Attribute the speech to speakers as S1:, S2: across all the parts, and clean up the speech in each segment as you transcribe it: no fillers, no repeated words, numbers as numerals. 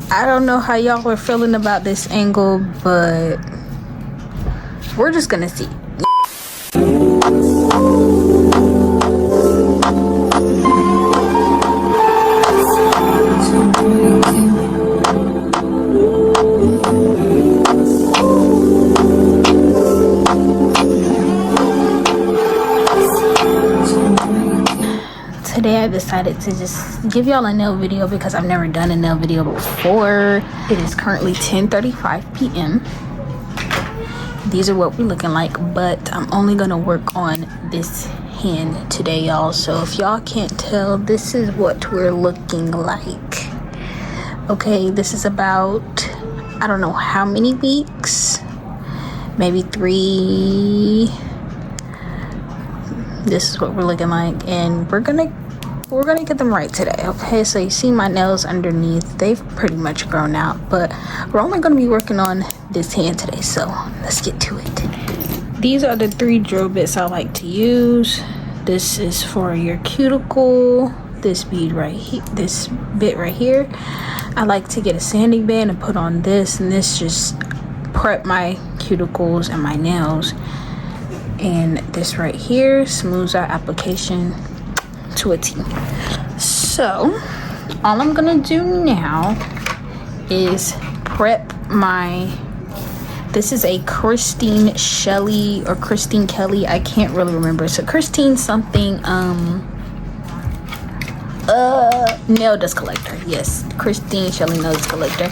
S1: I don't know how y'all were feeling about this angle, but we're just gonna see. Today I decided to just give y'all a nail video because I've never done a nail video before. It is currently 10:35 p.m. These are what we're looking like, but I'm only gonna work on this hand today, y'all. So if y'all can't tell, this is what we're looking like. Okay, this is about, I don't know how many weeks, maybe 3. This is what we're looking like, and we're gonna get them right today. Okay, so you see my nails underneath, they've pretty much grown out, but we're only going to be working on this hand today, so let's get to it. These are the 3 drill bits I like to use. This is for your cuticle. This bit right here, I like to get a sanding band and put on this, and this just prep my cuticles and my nails. And this right here smooths our application to a T. So all I'm gonna do now is prep my, this is a Christine Shelley or Christine Kelly, I can't really remember. So Christine something nail dust collector. Yes, Christine Shelley nail dust collector.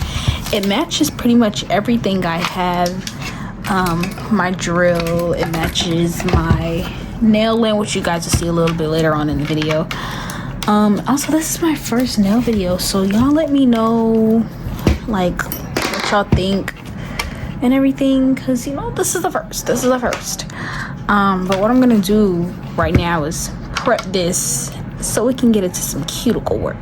S1: It matches pretty much everything I have. My drill, it matches my nail lint, which you guys will see a little bit later on in the video. Also, this is my first nail video, so y'all let me know like what y'all think and everything, because you know this is the first. But what I'm gonna do right now is prep this so we can get into some cuticle work.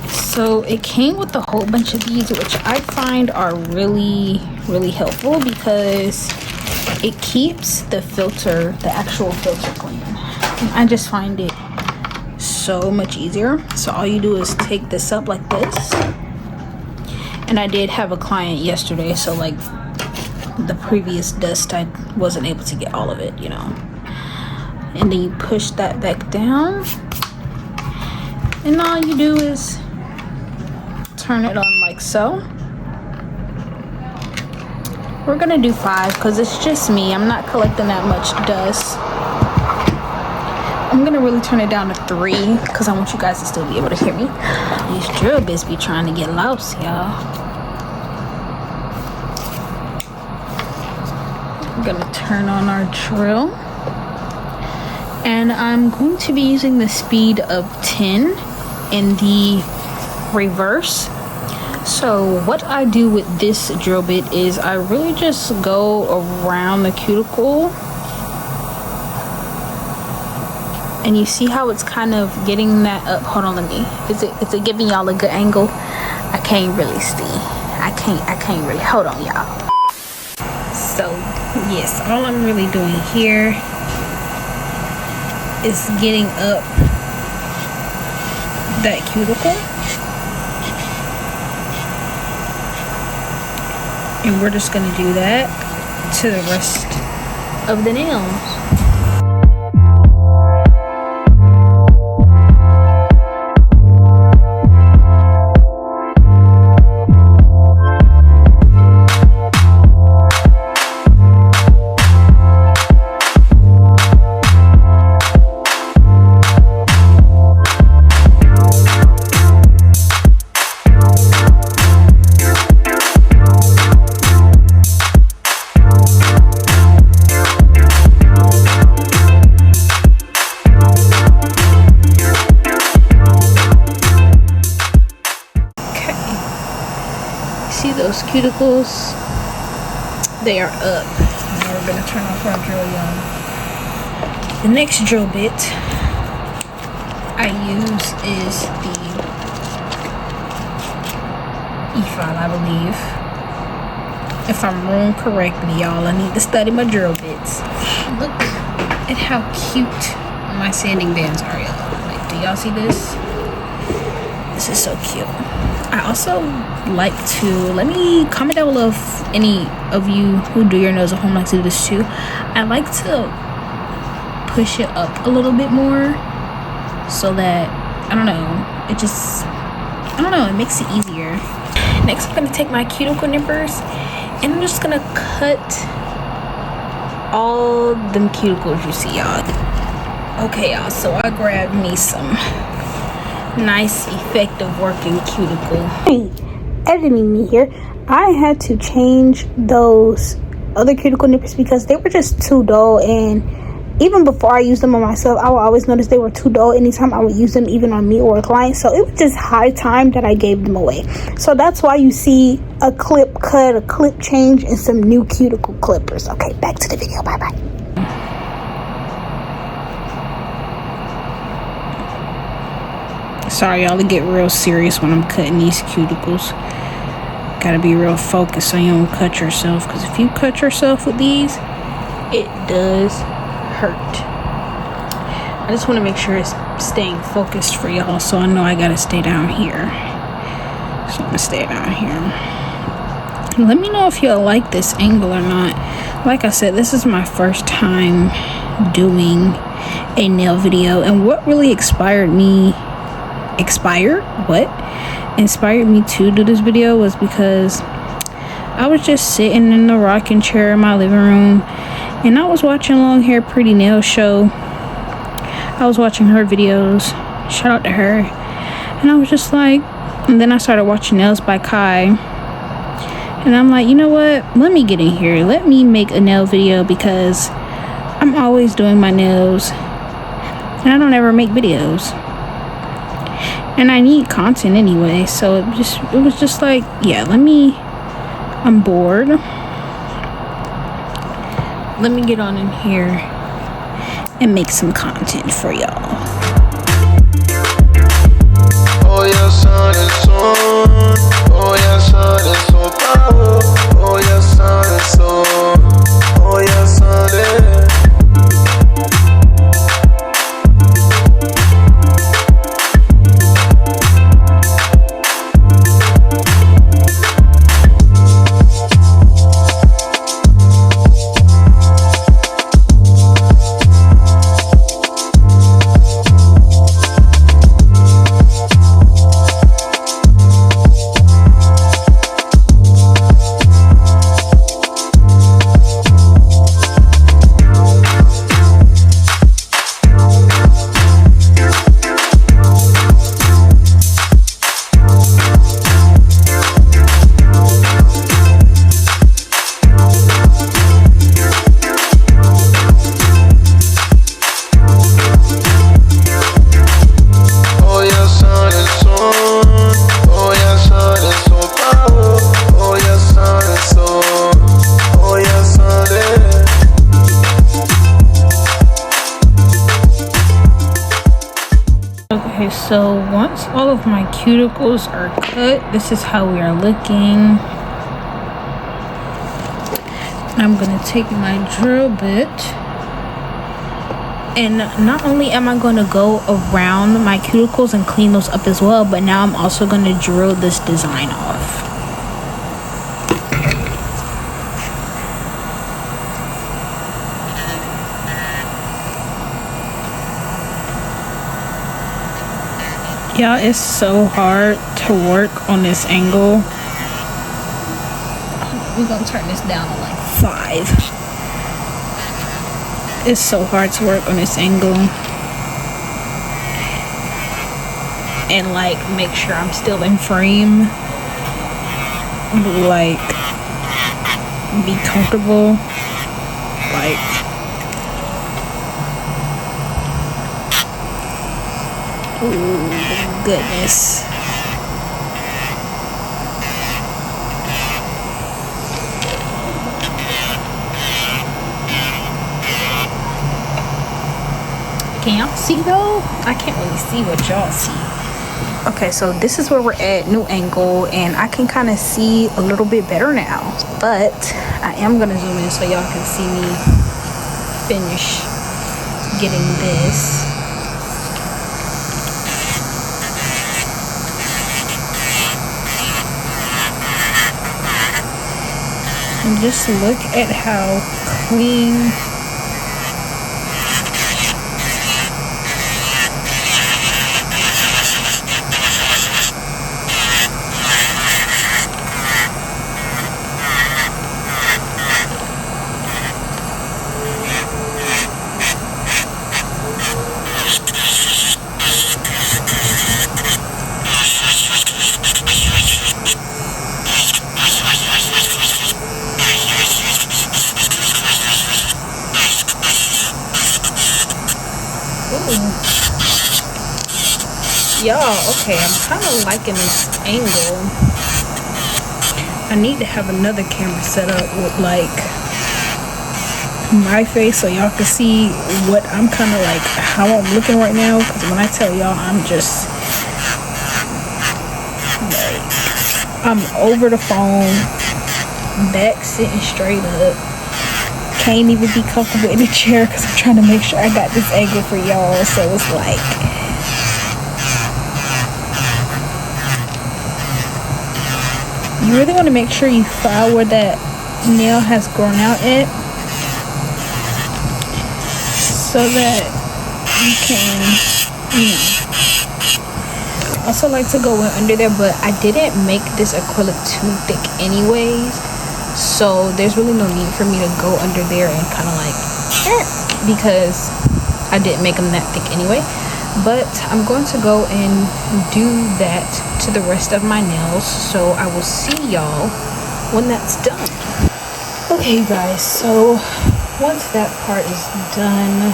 S1: So it came with a whole bunch of these, which I find are really helpful because it keeps the filter, the actual filter clean. And I just find it so much easier. So all you do is take this up like this. And I did have a client yesterday, so like the previous dust, I wasn't able to get all of it, you know. And then you push that back down. And all you do is turn it on like so. We're gonna do 5 because it's just me. I'm not collecting that much dust. I'm gonna really turn it down to 3 because I want you guys to still be able to hear me. These drill bits be trying to get loose, y'all. I'm gonna turn on our drill. And I'm going to be using the speed of 10 in the reverse. So what I do with this drill bit is I really just go around the cuticle, and you see how it's kind of getting that up. Hold on, let me, is it giving y'all a good angle? I can't really see. I can't really, hold on y'all. So yes, all I'm really doing here is getting up that cuticle. And we're just gonna do that to the rest of the nails. See those cuticles? They are up. Now we're gonna turn off our drill, y'all. The next drill bit I use is the E5, I believe. If I'm wrong, correct me, y'all. I need to study my drill bits. Look at how cute my sanding bands are, y'all. Like, do y'all see this? This is so cute. I also like to, let me comment down below if any of you who do your nails at home like to do this too. I like to push it up a little bit more so that, I don't know, it makes it easier. Next, I'm gonna take my cuticle nippers and I'm just gonna cut all them cuticles you see, y'all. Okay, y'all, so I grabbed me some nice effective working cuticle.
S2: Hey, editing me here. I had to change those other cuticle nippers because they were just too dull, and even before I used them on myself, I would always notice they were too dull anytime I would use them, even on me or a client. So it was just high time that I gave them away. So that's why you see a clip cut, a clip change, and some new cuticle clippers. Okay, back to the video. Bye bye.
S1: Sorry, y'all, to get real serious when I'm cutting these cuticles. Gotta be real focused so you don't cut yourself, because if you cut yourself with these, it does hurt. I just want to make sure it's staying focused for y'all, so I know I gotta stay down here. So I'm gonna stay down here. Let me know if y'all like this angle or not. Like I said, this is my first time doing a nail video, and what really inspired me to do this video was because I was just sitting in the rocking chair in my living room and I was watching Long Hair Pretty Nail Show. I was watching her videos, shout out to her, and I was just like, and then I started watching Nails by Kai, and I'm like, you know what, let me get in here, let me make a nail video, because I'm always doing my nails and I don't ever make videos. And I need content anyway, so it was just like, yeah, I'm bored. Let me get on in here and make some content for y'all.
S3: Oh yeah, sun and sun. Oh yeah, sun and sun power. Oh yeah, sun and sun. Oh yeah, sun and
S1: So once all of my cuticles are cut, this is how we are looking. I'm gonna take my drill bit, and not only am I going to go around my cuticles and clean those up as well, but now I'm also going to drill this design off. Y'all, it's so hard to work on this angle. We're gonna turn this down to like 5. It's so hard to work on this angle and like make sure I'm still in frame, like be comfortable, like ooh, goodness. Can y'all see though? I can't really see what y'all see. Okay, so this is where we're at, new angle, and I can kind of see a little bit better now, but I am gonna zoom in so y'all can see me finish getting this. And just look at how clean y'all. Okay, I'm kind of liking this angle. I need to have another camera set up with like my face so y'all can see what I'm kind of like, how I'm looking right now, because when I tell y'all I'm just like, I'm over the phone, back sitting straight up, can't even be comfortable in the chair because I'm trying to make sure I got this angle for y'all. So it's like, you really want to make sure you file where that nail has grown out at, so that you can, you know. Also like to go in under there, but I didn't make this acrylic too thick anyways, so there's really no need for me to go under there and kind of like, because I didn't make them that thick anyway. But I'm going to go and do that to the rest of my nails, so I will see y'all when that's done. Okay guys, so once that part is done,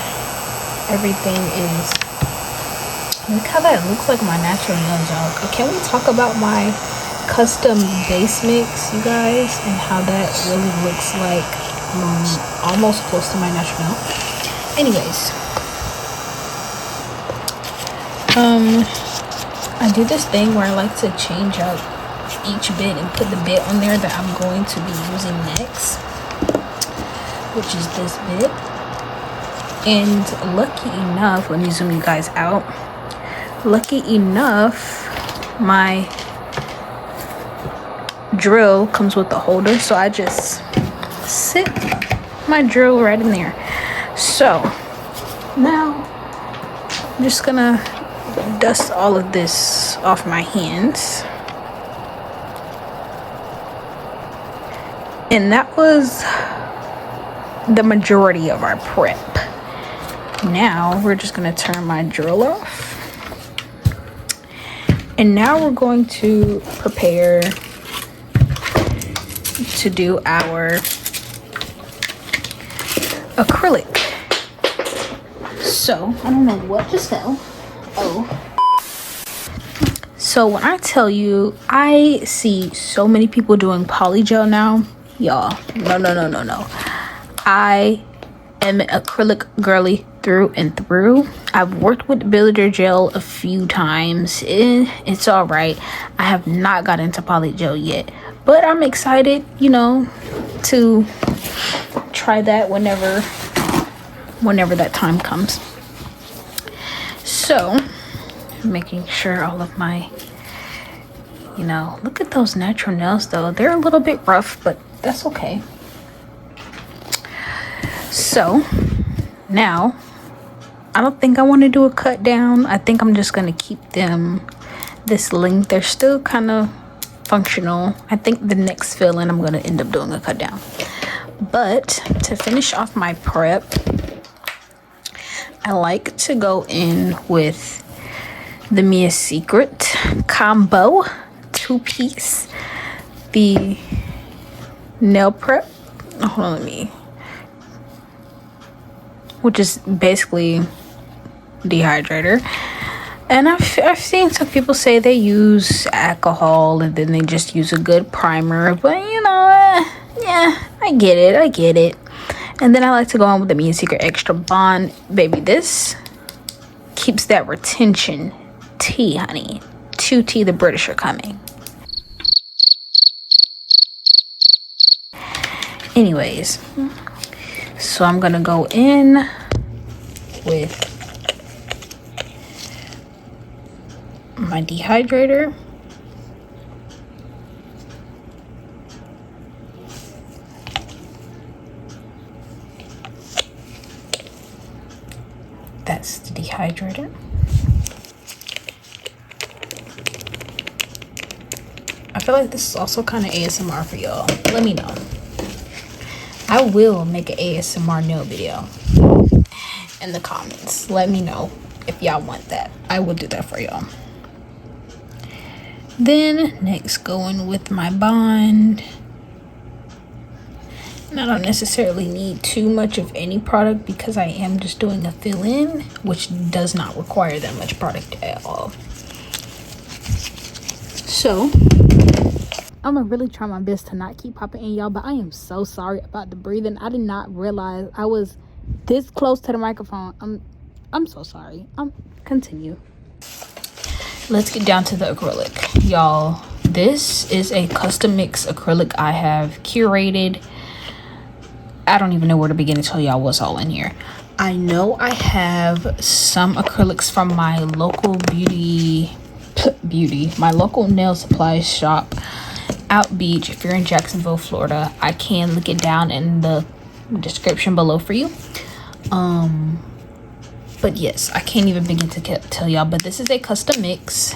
S1: everything is, look how that looks like my natural nails, y'all. Can we talk about my custom base mix, you guys, and how that really looks like almost close to my natural nail? Anyways, I do this thing where I like to change out each bit and put the bit on there that I'm going to be using next, which is this bit. And lucky enough, let me zoom you guys out, lucky enough my drill comes with the holder, so I just sit my drill right in there. So now I'm just gonna dust all of this off my hands. And that was the majority of our prep. Now we're just gonna turn my drill off, and now we're going to prepare to do our acrylic. So I don't know what to sell. So when I tell you, I see so many people doing polygel now, y'all, no. I am an acrylic girly through and through. I've worked with builder gel a few times. It's all right. I have not got into polygel yet, but I'm excited, you know, to try that whenever that time comes. So making sure all of my, you know, look at those natural nails though. They're a little bit rough, but that's okay. So now I don't think I want to do a cut down. I think I'm just going to keep them this length. They're still kind of functional. I think the next fill in I'm going to end up doing a cut down. But to finish off my prep, I like to go in with the Mia Secret combo 2-piece, the nail prep. Hold on, which is basically dehydrator. And I've seen some people say they use alcohol and then they just use a good primer, but you know, yeah, I get it. And then I like to go on with the Mia Secret Extra Bond. Baby, this keeps that retention tea, honey. 2T, the British are coming. Anyways, so I'm gonna go in with my dehydrator. feel like this is also kind of ASMR for y'all. Let me know. I will make an ASMR nail video in the comments. Let me know if y'all want that. I will do that for y'all. Then next, going with my bond. And I don't necessarily need too much of any product because I am just doing a fill-in, which does not require that much product at all. So I'm gonna really try my best to not keep popping in, y'all, but I am so sorry about the breathing. I did not realize I was this close to the microphone. I'm so sorry. Continue. Let's get down to the acrylic, y'all. This is a custom mix acrylic I have curated. I don't even know where to begin to tell y'all what's all in here. I know I have some acrylics from my local my local nail supply shop out Beach. If you're in Jacksonville, Florida, I can link it down in the description below for you. But yes, I can't even begin to tell y'all, but this is a custom mix.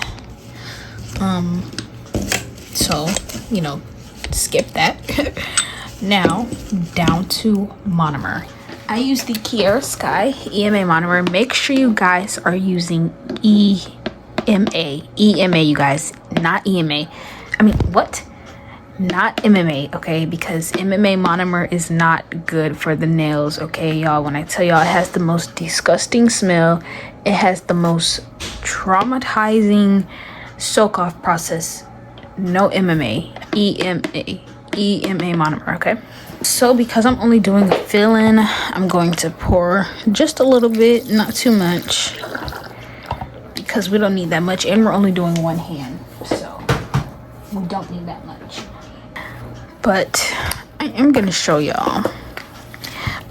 S1: So, you know, skip that. Now down to monomer. I use the Kiara Sky EMA monomer. Make sure you guys are using EMA, you guys, not EMA. I mean, what? Not MMA, okay? Because MMA monomer is not good for the nails, okay, y'all? When I tell y'all it has the most disgusting smell, it has the most traumatizing soak off process. No MMA, EMA monomer, okay? So because I'm only doing a fill-in, I'm going to pour just a little bit, not too much, because we don't need that much, and we're only doing one hand, so we don't need that much. But I am going to show y'all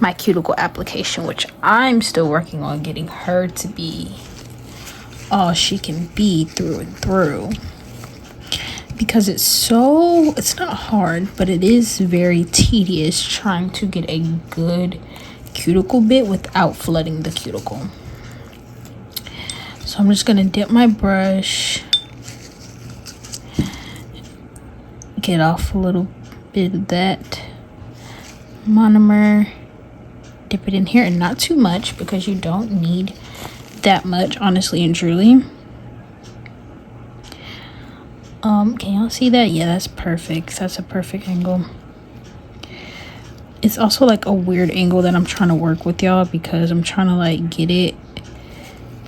S1: my cuticle application, which I'm still working on getting her to be all she can be through and through. Because it's not hard, but it is very tedious trying to get a good cuticle bit without flooding the cuticle. So I'm just going to dip my brush, get off a little bit of that monomer, dip it in here, and not too much because you don't need that much, honestly and truly. Can y'all see that? Yeah, that's perfect. That's a perfect angle. It's also like a weird angle that I'm trying to work with, y'all, because I'm trying to like get it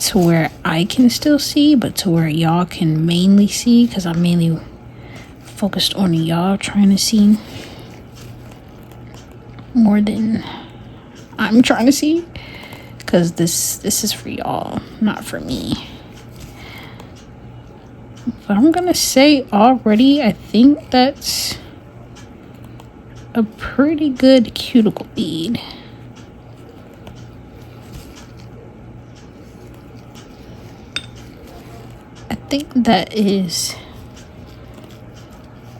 S1: to where I can still see, but to where y'all can mainly see, because I'm mainly focused on y'all trying to see more than I'm trying to see, because this is for y'all, not for me. But I'm gonna say already, I think that's a pretty good cuticle bead. I think that is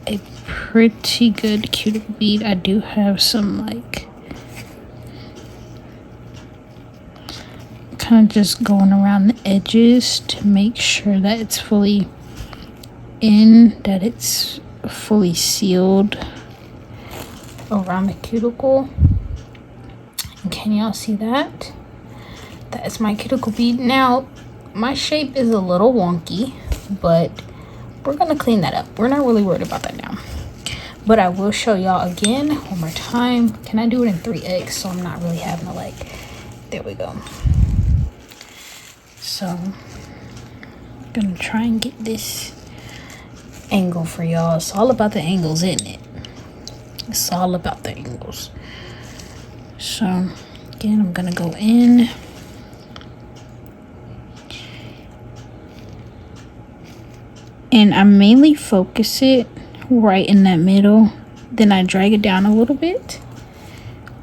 S1: a pretty good cuticle bead. I do have some like kind of just going around the edges to make sure that it's fully in, that it's fully sealed around the cuticle. And can y'all see that? That is my cuticle bead. Now my shape is a little wonky, but we're gonna clean that up. We're not really worried about that now, but I will show y'all again one more time. Can I do it in 3x so I'm not really having to like, there we go. So I'm gonna try and get this angle for y'all. It's all about the angles, isn't it? It's all about the angles. So again, I'm gonna go in and I mainly focus it right in that middle, then I drag it down a little bit,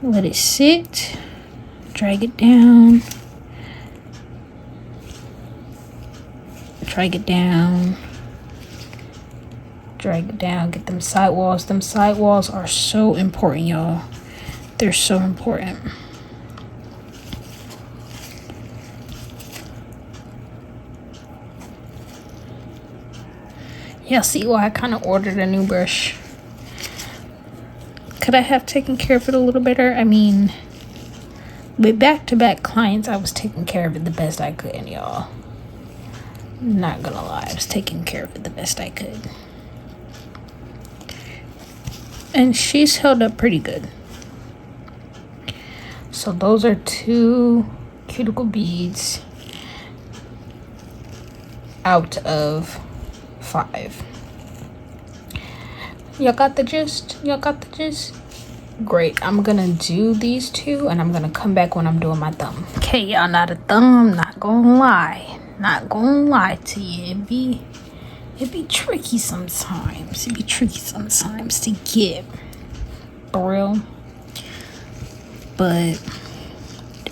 S1: let it sit, drag it down, drag it down, drag it down, get them sidewalls. Them sidewalls are so important, y'all. They're so important. Yeah, see why I kind of ordered a new brush. Could I have taken care of it a little better? I mean, with back-to-back clients, I was taking care of it the best I could, y'all. Not gonna lie, I was taking care of it the best I could. And she's held up pretty good. So those are 2 cuticle beads out of 5. Y'all got the gist? Y'all got the gist? Great. I'm gonna do these 2 and I'm gonna come back when I'm doing my thumb. Okay, y'all, not a thumb, not gonna lie. Not gonna lie to you. It'd be tricky sometimes. It'd be tricky sometimes to get, for real. But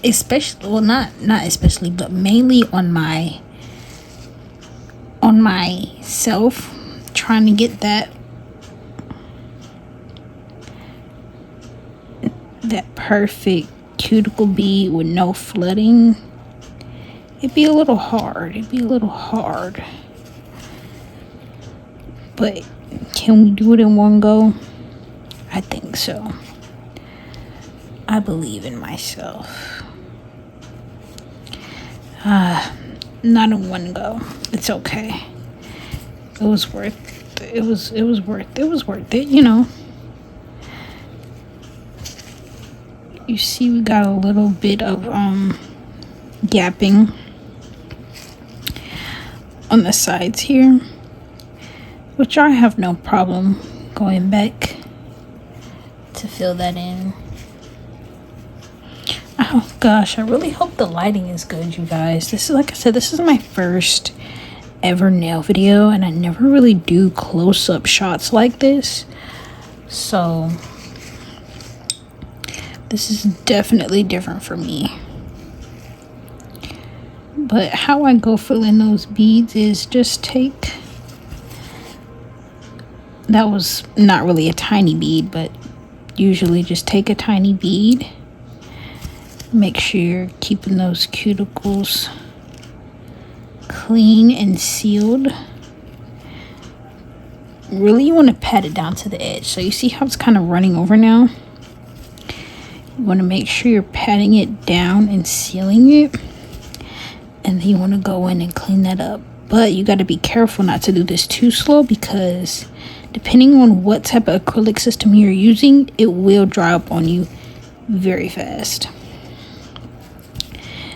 S1: especially, well, not especially, but mainly on myself, trying to get that perfect cuticle bead with no flooding. It'd be a little hard. But can we do it in one go? I think so. I believe in myself. Not in one go. It's okay. It was worth it. It was worth it, you know. You see we got a little bit of gapping on the sides here, which I have no problem going back to fill that in. Oh gosh, I really hope the lighting is good, you guys. This is, like I said, this is my first ever nail video, and I never really do close-up shots like this, so this is definitely different for me. But how I go fill in those beads is just take, that was not really a tiny bead, but usually just take a tiny bead. Make sure you're keeping those cuticles clean and sealed. Really, you want to pat it down to the edge. So you see how it's kind of running over now? You want to make sure you're patting it down and sealing it. And then you want to go in and clean that up. But you got to be careful not to do this too slow, because depending on what type of acrylic system you're using, it will dry up on you very fast.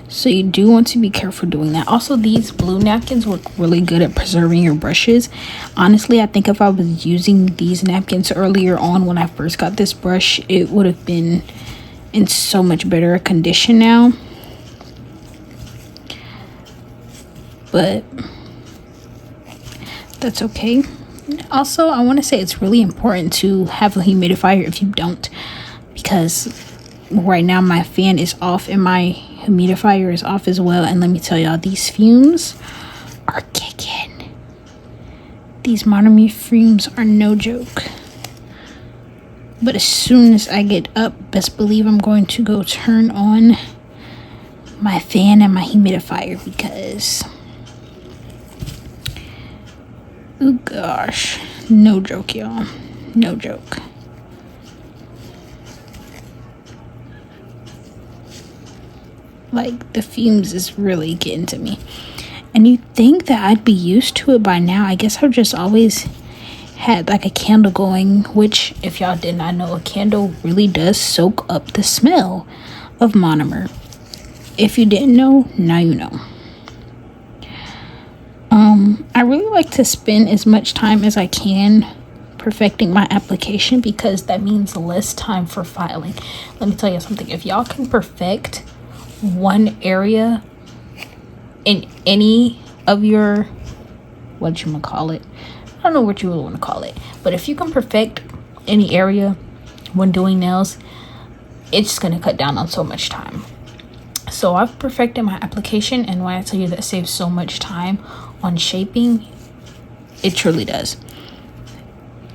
S1: So you do want to be careful doing that. Also, these blue napkins work really good at preserving your brushes. Honestly, I think if I was using these napkins earlier on when I first got this brush, it would have been in so much better condition now. But that's okay. Also, I want to say it's really important to have a humidifier if you don't, because right now my fan is off and my humidifier is off as well. And let me tell y'all, these fumes are kicking. These monomer fumes are no joke. But as soon as I get up, best believe I'm going to go turn on my fan and my humidifier, because oh gosh, no joke, y'all, no joke. Like, the fumes is really getting to me. And you'd think that I'd be used to it by now. I guess I've just always had like a candle going, which, if y'all did not know, a candle really does soak up the smell of monomer. If you didn't know, now you know. I really like to spend as much time as I can perfecting my application, because that means less time for filing. Let me tell you something. If y'all can perfect one area in any of your, what you call it, I don't know what you would want to call it, but if you can perfect any area when doing nails, it's going to cut down on so much time. So I've perfected my application, and when I tell you that saves so much time on shaping, it truly does.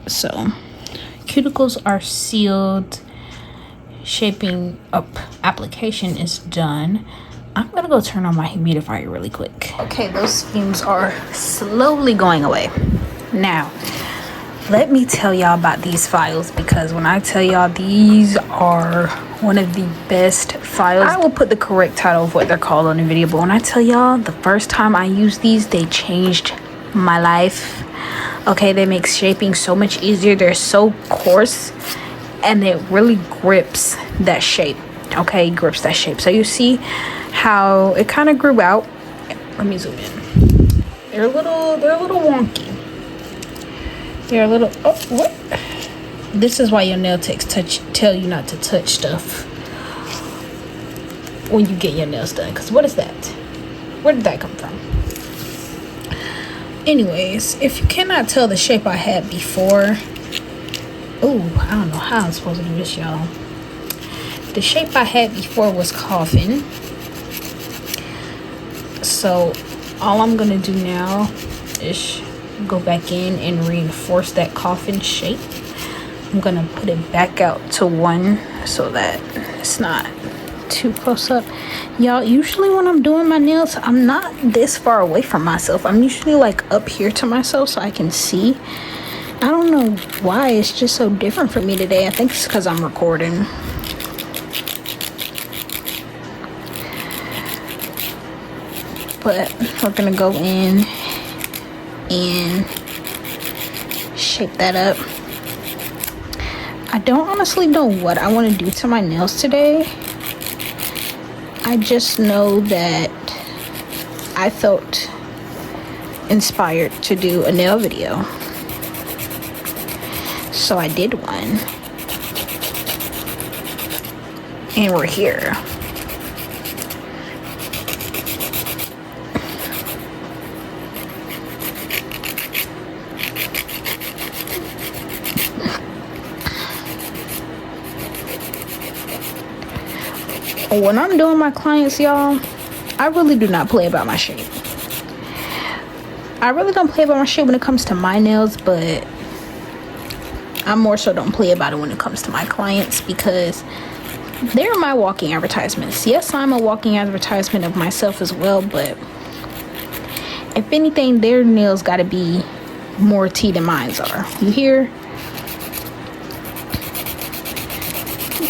S1: So cuticles are sealed, shaping up application is done. I'm gonna go turn on my humidifier really quick. Okay, those fumes are slowly going away. Now, let me tell y'all about these files, because when I tell y'all, these are one of the best files. I will put the correct title of what they're called on the video, but when I tell y'all, the first time I used these, they changed my life. Okay, they make shaping so much easier. They're so coarse, and it really grips that shape. Okay, grips that shape. So you see how it kind of grew out. Let me zoom in. They're a little wonky. They're a little, oh, what? This is why your nail techs tell you not to touch stuff when you get your nails done. Because what is that? Where did that come from? Anyways, if you cannot tell the shape I had before, oh, I don't know how I'm supposed to do this, y'all. The shape I had before was coffin. So all I'm gonna do now is go back in and reinforce that coffin shape. I'm gonna put it back out to 1 so that it's not too close up. Y'all, usually when I'm doing my nails, I'm not this far away from myself. I'm usually like up here to myself so I can see. I don't know why it's just so different for me today. I think it's because I'm recording. But we're gonna go in and shape that up. I don't honestly know what I want to do to my nails today. I just know that I felt inspired to do a nail video, so I did one, and we're here. When I'm doing my clients, y'all, I really do not play about my shape. I really don't play about my shape when it comes to my nails, but I more so don't play about it when it comes to my clients, because they're my walking advertisements. Yes, I'm a walking advertisement of myself as well, but if anything, their nails got to be more tea than mine are. You hear?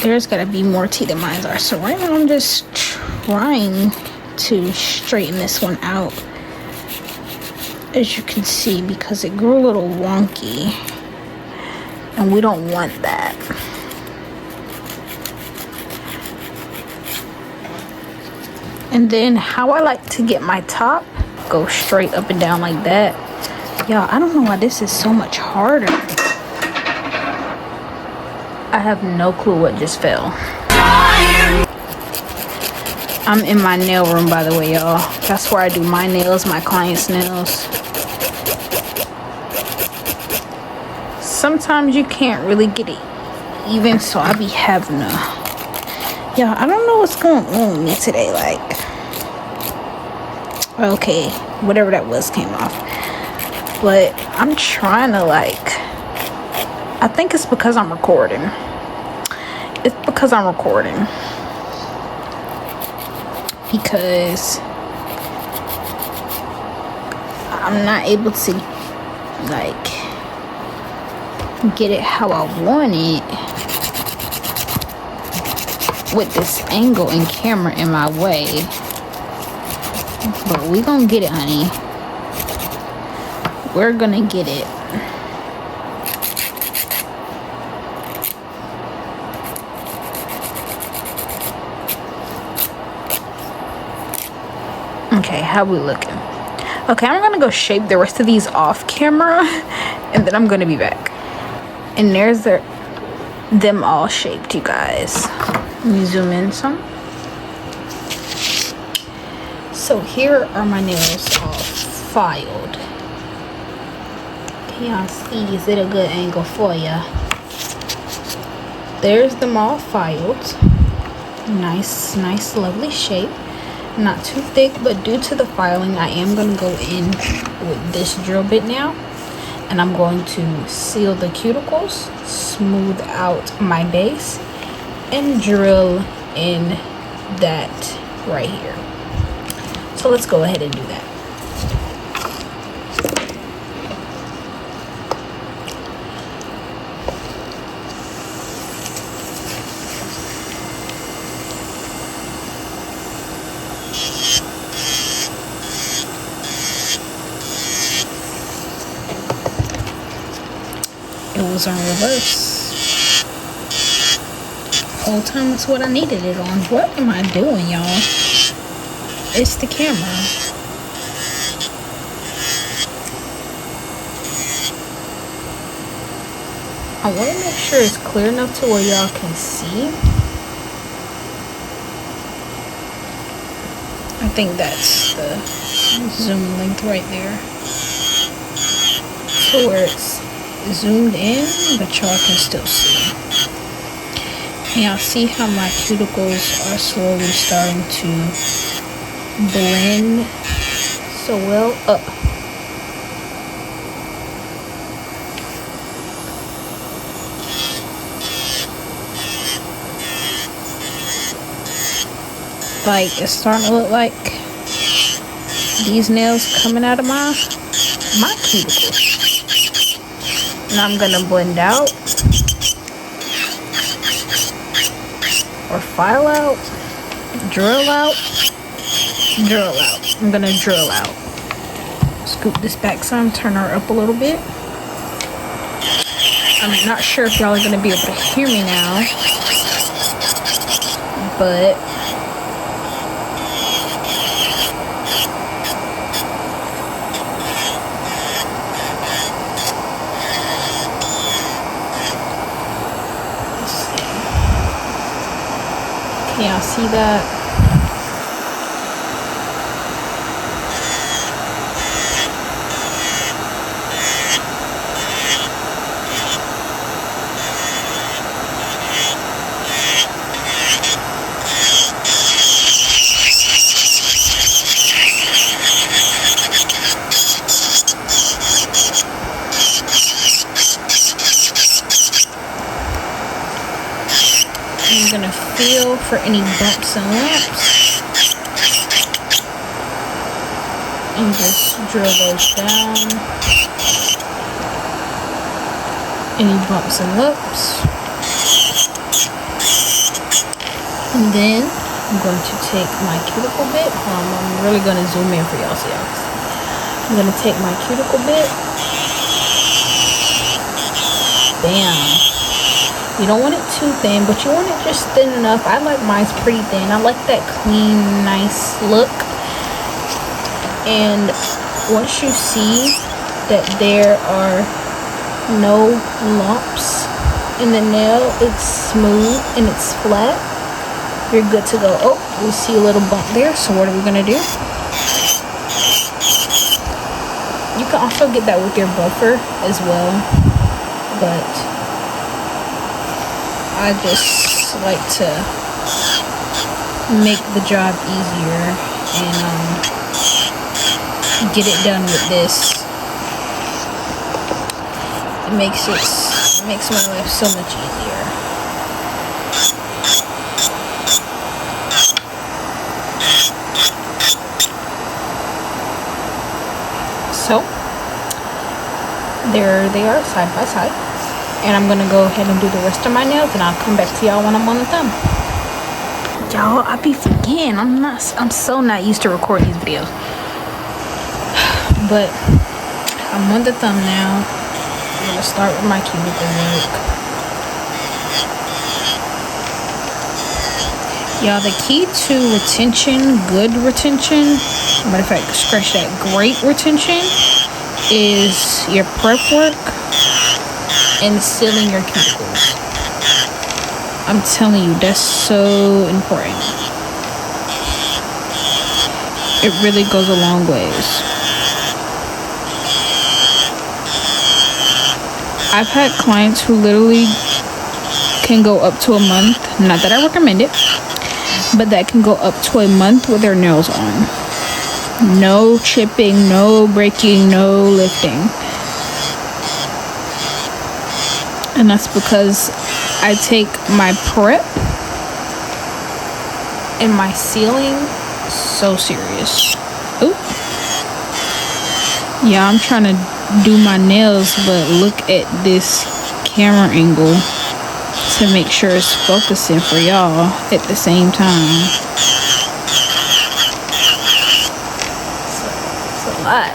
S1: There's gotta be more tea than mine are. So right now I'm just trying to straighten this one out, as you can see, because it grew a little wonky and we don't want that. And then how I like to get my top, go straight up and down like that. Y'all, I don't know why this is so much harder. I have no clue what just fell. I'm in my nail room, by the way, y'all. That's where I do my nails, my clients' nails. Sometimes you can't really get it even, so I be having a... Y'all, I don't know what's going on with me today. Like, okay, whatever that was came off. But I'm trying to, like... I think it's because I'm recording. It's because I'm recording. Because I'm not able to, like, get it how I want it with this angle and camera in my way. But we gonna get it, honey. We're gonna get it. Okay, how we looking? Okay, I'm gonna go shape the rest of these off camera and then I'm gonna be back. And there's them all shaped, you guys. Let me zoom in some. So here are my nails all filed. Can y'all see? Is it a good angle for ya? There's them all filed. Nice, lovely shape. Not too thick, but due to the filing, I am going to go in with this drill bit now, and I'm going to seal the cuticles, smooth out my base, and drill in that right here. So let's go ahead and do that. it was on reverse. Whole time it's what I needed it on. What am I doing, y'all? It's the camera. I want to make sure it's clear enough to where y'all can see. I think that's the zoom length right there. To where it's zoomed in, but y'all can still see. And y'all see how my cuticles are slowly starting to blend so well up. Like, it's starting to look like these nails coming out of my cuticles. And I'm gonna blend out or file out, drill out. I'm gonna drill out. Scoop this back some, turn her up a little bit. I'm not sure if y'all are gonna be able to hear me now, but can y'all see that? I'm gonna feel for any bumps and lumps and just drill those down. Any bumps and lumps. And then I'm going to take my cuticle bit. I'm really gonna zoom in for y'all so y'all can see. I'm gonna take my cuticle bit. Bam. You don't want it too thin, but you want it just thin enough. I like mine's pretty thin. I like that clean, nice look. And once you see that there are no lumps in the nail, it's smooth and it's flat, you're good to go. Oh, we see a little bump there, so what are we gonna do? You can also get that with your buffer as well, but I just like to make the job easier and get it done with this. It makes my life so much easier. So there they are, side by side. And I'm gonna go ahead and do the rest of my nails, and I'll come back to y'all when I'm on the thumb. Y'all, I be forgetting. I'm so not used to recording these videos. But I'm on the thumb now. I'm gonna start with my cuticle work. Y'all, the key to retention, good retention, matter of fact, scratch that, great retention, is your prep work and sealing your cuticles. I'm telling you, that's so important. It really goes a long ways. I've had clients who literally can go up to a month, not that I recommend it, but that can go up to a month with their nails on. No chipping, no breaking, no lifting. And that's because I take my prep and my sealing so serious. Oop. Yeah, I'm trying to do my nails, but look at this camera angle to make sure it's focusing for y'all at the same time. It's a lot.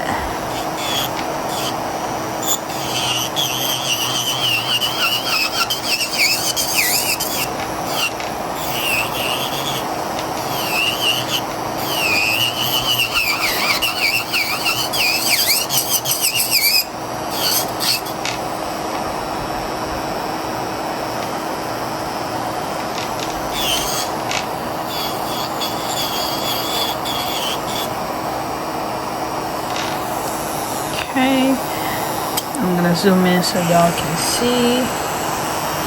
S1: I'm gonna zoom in so y'all can see.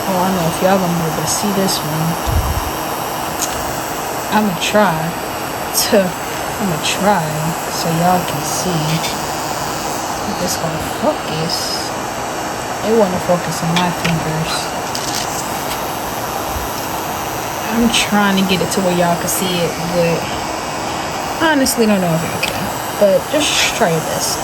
S1: Oh, I don't know if y'all gonna be able to see this one. I'ma try so y'all can see. If it's gonna focus. It wanna focus on my fingers. I'm trying to get it to where y'all can see it, but honestly don't know if y'all can. But just try your best.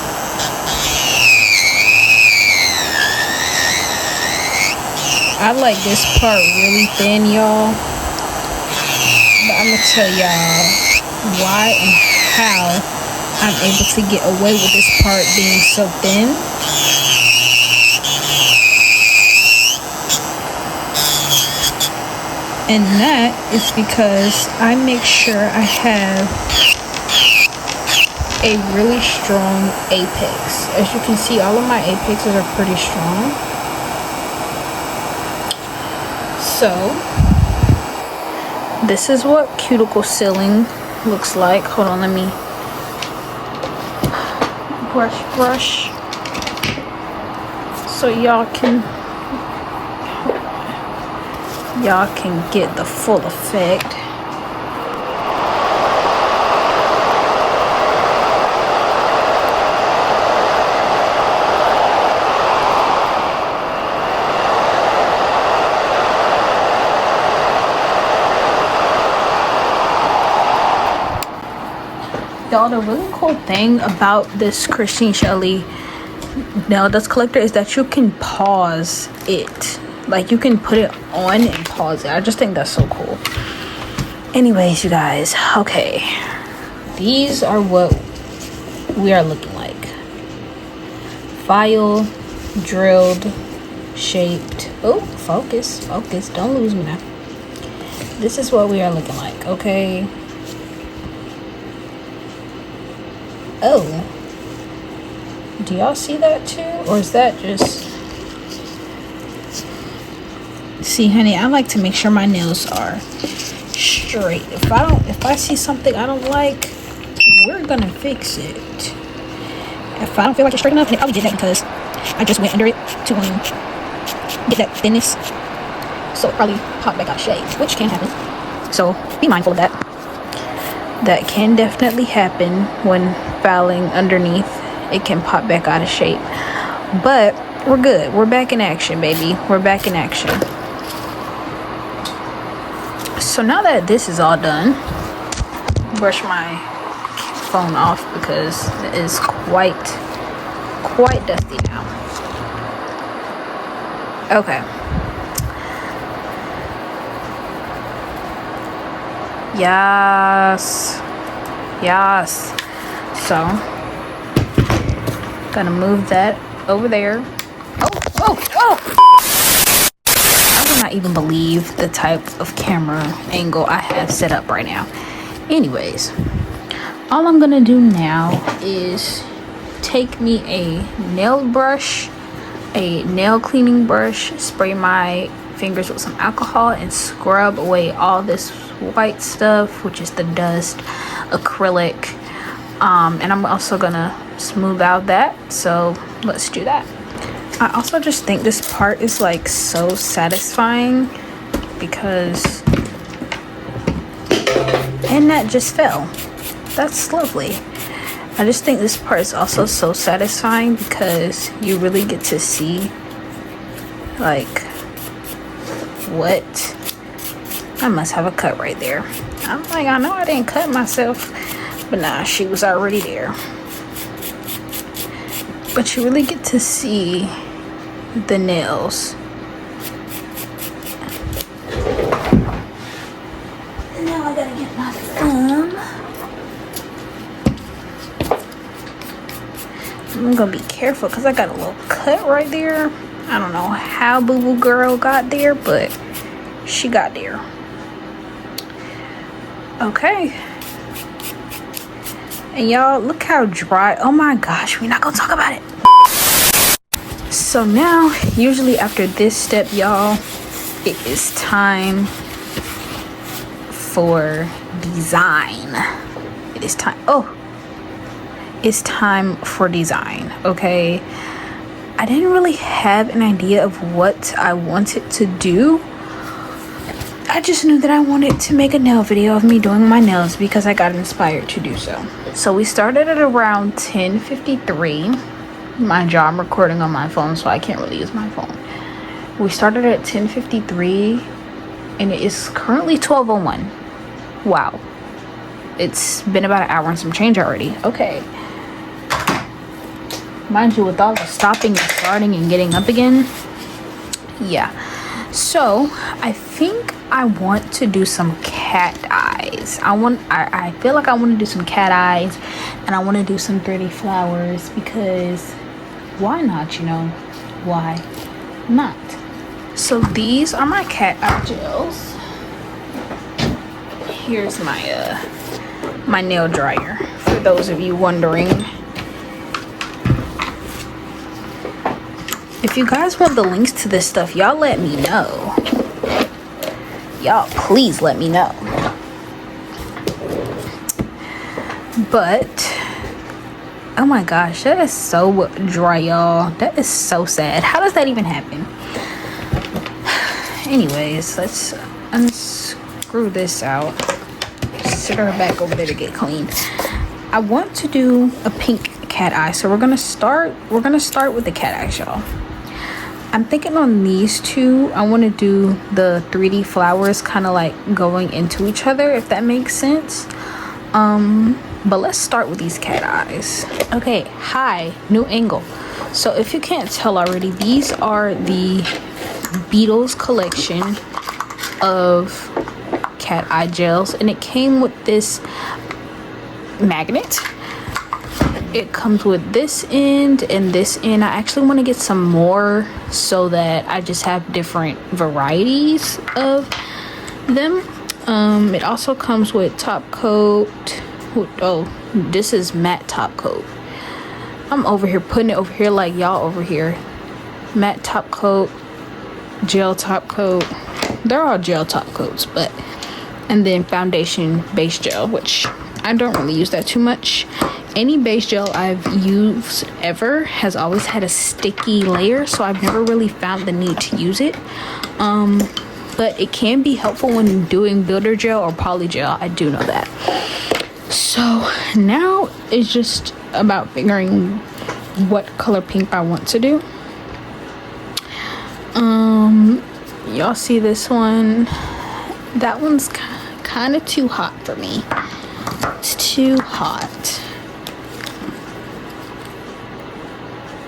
S1: I like this part really thin, y'all. But I'm gonna tell y'all why and how I'm able to get away with this part being so thin. And that is because I make sure I have a really strong apex. As you can see, all of my apexes are pretty strong. So this is what cuticle sealing looks like. Hold on, let me brush so y'all can get the full effect. Y'all, the really cool thing about this Christine Shelley nail dust collector is that you can pause it. Like, you can put it on and pause it. I just think that's so cool. Anyways, you guys, okay, these are what we are looking like. File, drilled, shaped. Oh, focus, don't lose me now. This is what we are looking like, okay? Oh, do y'all see that too, or is that just... See, honey, I like to make sure my nails are straight. If I see something I don't like, we're gonna fix it. If I don't feel like it's straight enough, and I probably did that because I just went under it to get that thinness, so it probably popped back out of shape, which can happen. So be mindful of that. That can definitely happen when filing underneath. It can pop back out of shape, but we're good. We're back in action, baby. We're back in action. So now that this is all done, brush my phone off because it is quite dusty now. Okay. Yes. So, gonna move that over there. I would not even believe the type of camera angle I have set up right now. Anyways, all I'm gonna do now is take me a nail brush, a nail cleaning brush, spray my fingers with some alcohol and scrub away all this white stuff, which is the dust, acrylic, and I'm also gonna smooth out that. So let's do that. I also just think this part is like so satisfying because, and that just fell. That's lovely. I just think this part is also so satisfying because you really get to see like what I must have a cut right there. I'm like, I know I didn't cut myself, but nah, she was already there. But you really get to see the nails. Now I gotta get my thumb. I'm gonna be careful because I got a little cut right there. I don't know how Boo Boo Girl got there, but she got there. Okay. And y'all, look how dry. Oh my gosh, we're not gonna talk about it. So now, usually after this step, y'all, it is time for design. It is time. Oh, it's time for design. Okay. I didn't really have an idea of what I wanted to do. I just knew that I wanted to make a nail video of me doing my nails because I got inspired to do so. So we started at around 10:53. Mind you, I'm recording on my phone, so I can't really use my phone. We started at 10:53 and it is currently 12:01. Wow. It's been about an hour and some change already. Okay. Mind you, with all the stopping and starting and getting up again. Yeah. So I think I want to do some cat eyes. I feel like I want to do some cat eyes, and I want to do some 3D flowers because why not, you know? Why not? So these are my cat eye gels. Here's my my nail dryer for those of you wondering. If you guys want the links to this stuff, y'all let me know. Y'all please let me know. But oh my gosh, that is so dry, y'all. That is so sad. How does that even happen? Anyways, let's unscrew this out. Sit her back over there to get cleaned. I want to do a pink cat eye, so we're gonna start with the cat eyes, y'all. I'm thinking on these two, I want to do the 3D flowers kind of like going into each other, if that makes sense. But let's start with these cat eyes. Okay, hi, new angle. So if you can't tell already, these are the Beatles collection of cat eye gels, and it came with this magnet. It comes with this end and this end. I actually want to get some more so that I just have different varieties of them. It also comes with top coat. Oh, this is matte top coat. I'm over here putting it over here like y'all over here. Matte top coat, gel top coat. They're all gel top coats, but and then foundation base gel, which I don't really use that too much. Any base gel I've used ever has always had a sticky layer, so I've never really found the need to use it. But it can be helpful when doing builder gel or poly gel. I do know that. So now it's just about figuring what color pink I want to do. Y'all see this one? That one's kind of too hot for me. It's too hot.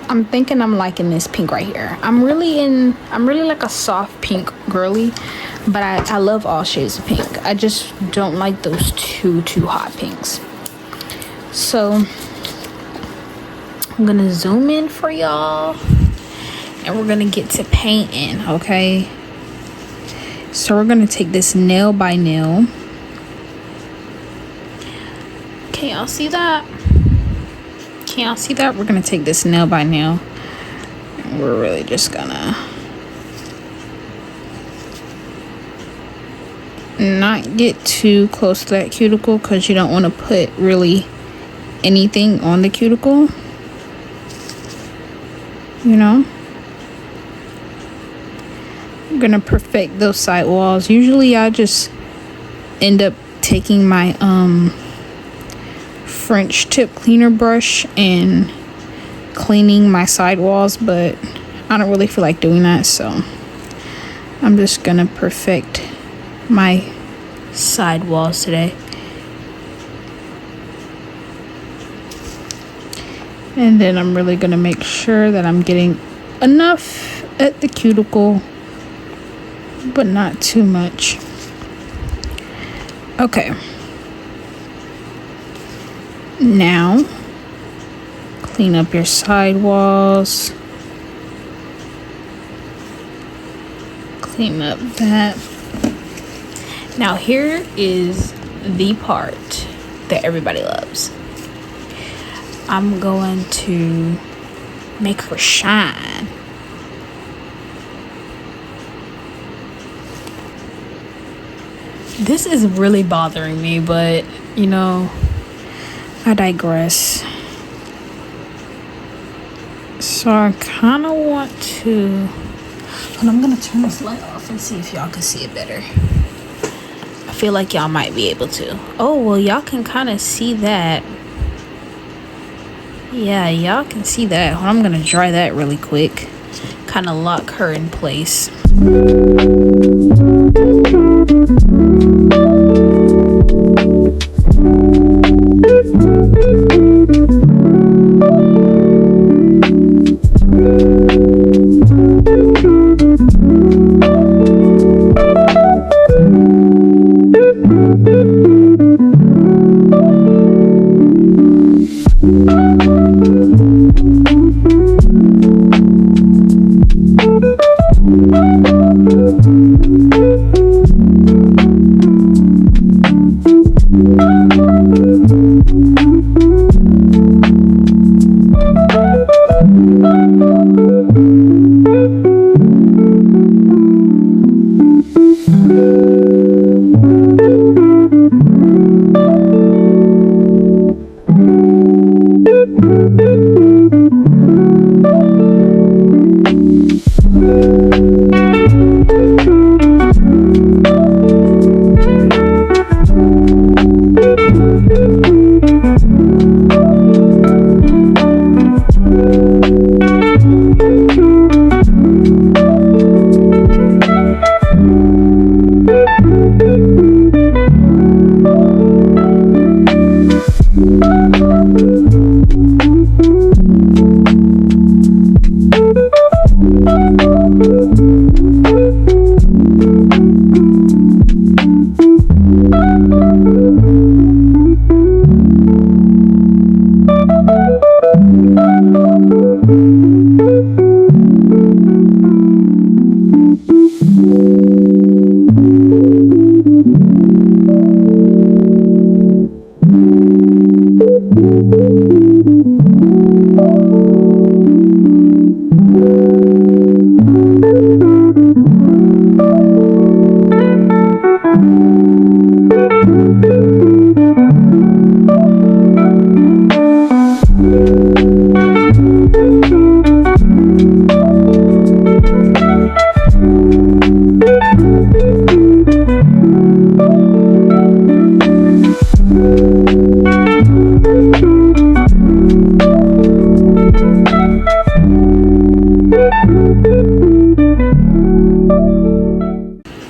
S1: I'm thinking I'm liking this pink right here. I'm really like a soft pink girly, but I love all shades of pink. I just don't like those too hot pinks. So I'm gonna zoom in for y'all and we're gonna get to painting, okay? So we're gonna take this nail by nail. Can y'all see that? Can y'all see that? We're gonna take this nail by nail and we're really just gonna not get too close to that cuticle because you don't want to put really anything on the cuticle, you know. I'm gonna perfect those side walls. Usually I just end up taking my French tip cleaner brush and cleaning my side walls, but I don't really feel like doing that, so I'm just gonna perfect my side walls today. And then I'm really gonna make sure that I'm getting enough at the cuticle but not too much. Okay, now clean up your side walls, clean up that. Now here is the part that everybody loves. I'm going to make her shine. This is really bothering me, but you know, I digress. So I kind of want to, and I'm gonna turn this light off and see if y'all can see it better. I feel like y'all might be able to. Oh, well, y'all can kind of see that. Yeah, y'all can see that. Well, I'm gonna dry that really quick. Kind of lock her in place.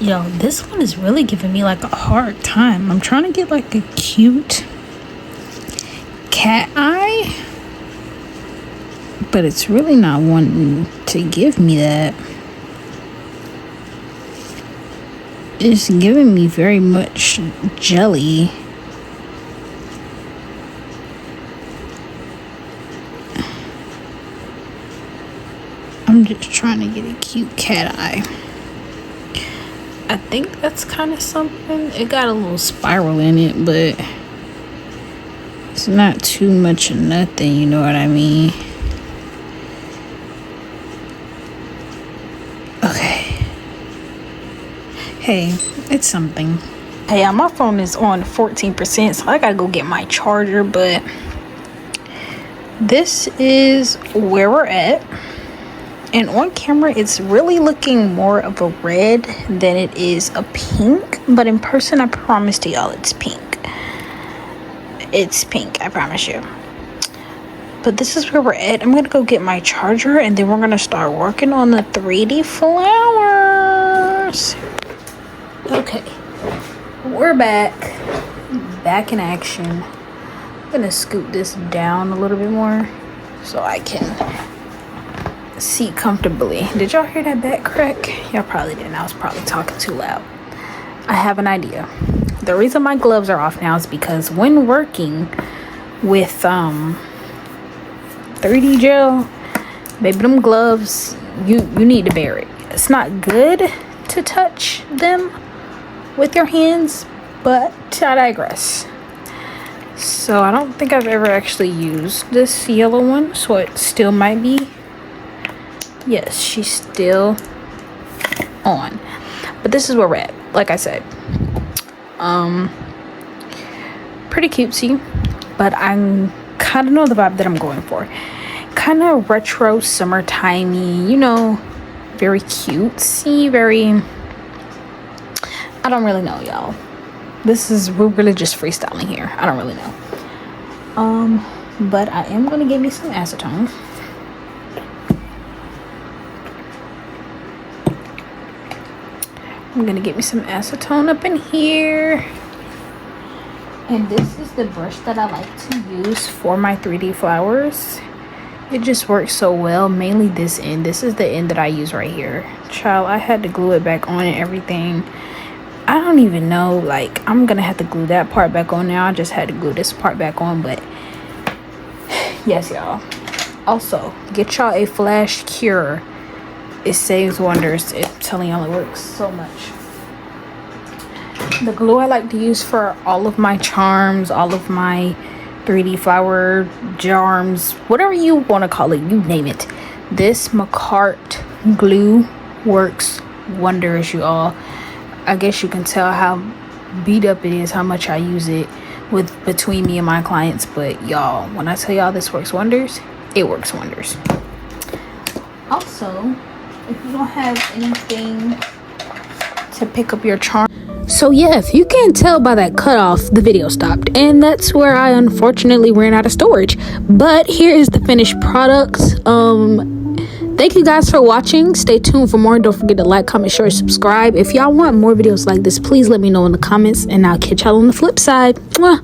S1: Yo, this one is really giving me like a hard time. I'm trying to get like a cute cat eye, but it's really not wanting to give me that. It's giving me very much jelly. I'm just trying to get a cute cat eye. I think that's kind of something. It got a little spiral in it, but it's not too much of nothing, you know what I mean? Okay. Hey, it's something. Hey, my phone is on 14%, so I gotta go get my charger, but this is where we're at. And on camera, it's really looking more of a red than it is a pink. But in person, I promise to y'all, it's pink. It's pink, I promise you. But this is where we're at. I'm going to go get my charger, and then we're going to start working on the 3D flowers. Okay. We're back. Back in action. I'm going to scoot this down a little bit more so I can see comfortably. Did y'all hear that back crack? Y'all probably didn't. I was probably talking too loud. I have an idea. The reason my gloves are off now is because when working with 3D gel, baby, them gloves, you need to bear it. It's not good to touch them with your hands, but I digress. So I don't think I've ever actually used this yellow one, so it still might be. Yes, she's still on. But this is where we're at. Like I said, pretty cutesy, but I kind of know the vibe that I'm going for. kind of retro summertimey, you know, very cutesy, very, I don't really know, y'all. We're really just freestyling here. I don't really know. But I am gonna give me some acetone. I'm gonna get me some acetone up in here. And this is the brush that I like to use for my 3D flowers. It just works so well, mainly this end. This is the end that I use right here. Child, I had to glue it back on and everything. I don't even know, like, I'm gonna have to glue that part back on now. I just had to glue this part back on, but yes, y'all. Also, get y'all a flash cure. It saves wonders. I'm telling y'all, it works so much. The glue I like to use for all of my charms, all of my 3D flower charms, whatever you want to call it, you name it. This Macart glue works wonders, you all. I guess you can tell how beat up it is, how much I use it between me and my clients. But y'all, when I tell y'all this works wonders, it works wonders. Also, if you don't have anything to pick up your charm. So yeah, if you can't tell by that cutoff, the video stopped, and that's where I unfortunately ran out of storage. But here is the finished product. Thank you guys for watching. Stay tuned for more. Don't forget to like, comment, share, subscribe. If y'all want more videos like this, please let me know in the comments, and I'll catch y'all on the flip side. Mwah.